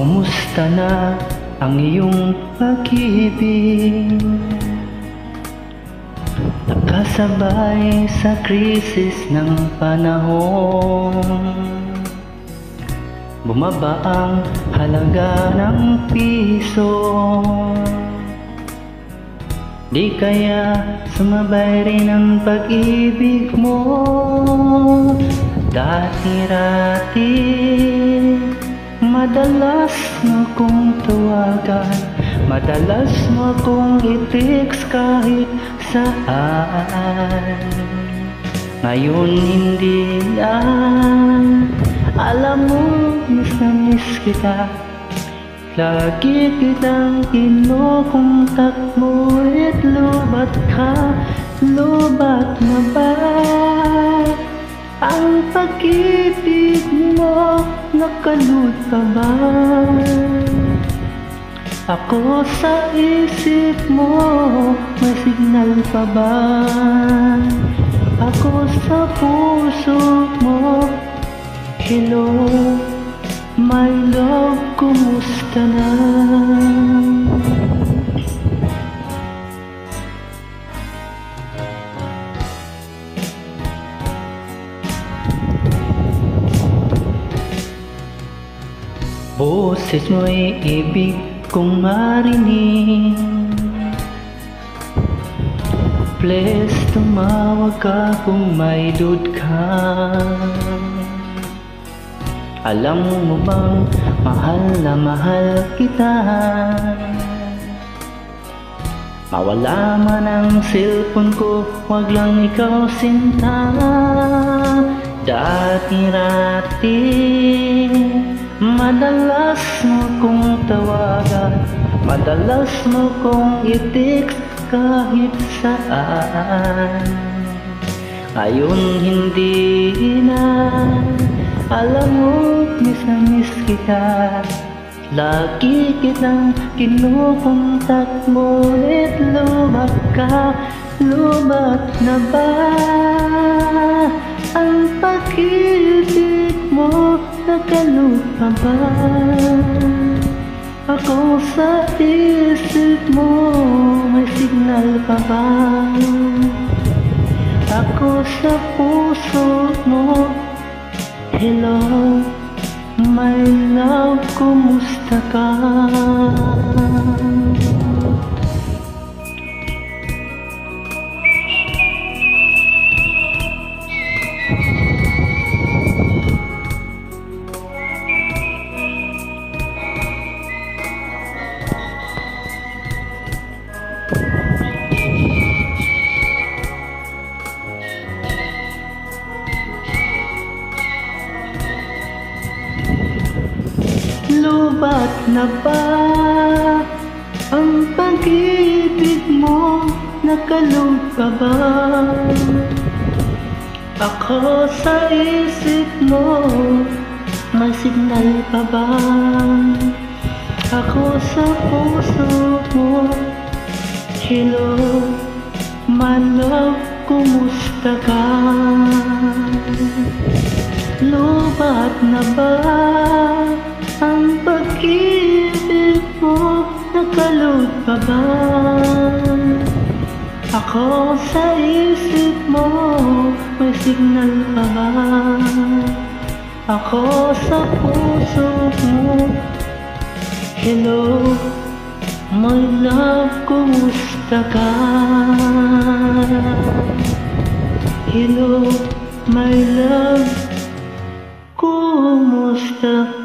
Kumusta na ang iyong pag-ibig? Nakasabay sa krisis ng panahon, bumaba ang halaga ng piso. Di kaya sumabay rin ang pag-ibig mo? Dati-rati madalas mo kong tawagan, madalas mo kong i-text kahit saan. Ngayon hindi na, alam mo, miss na miss kita. Lagi kitang kinukontak mo, lubat ka, lubat na ba? Ang pag-ibig mo, nakalut pa ba? Ako sa isip mo, may signal pa ba? Ako sa puso mo, hello, my love, kumusta na? Boses mo'y ibig kong marinig. Please tumawag ka kung may load ka. Alam mo bang mahal na mahal kita? Mawala man ang cellphone ko, wag lang ikaw sinta. Dati-rati madalas mo kong tawagan, madalas mo kong i-text kahit saan. Ngayon hindi na, alam mo, miss na miss kita. Lagi kitang kinukontak mo, lubat ka, lubat na ba? Ang pag-ibig mo, nakalut pa ba? Ako sa isip mo, may signal pa ba? Ako sa puso mo, hello, my love, kumusta ka? Lubat na ba ang pag-ibig mo, nakalut pa ba? Ako sa isip mo, may signal pa ba? Ako sa puso mo, hello, my love, kumusta ka? Lubat na ba ang pag-ibig mo, nakalut pa ba? Ako sa isip mo, may signal pa ba? Ako sa puso mo, hello, my love, kumusta ka? Hello, my love, kumusta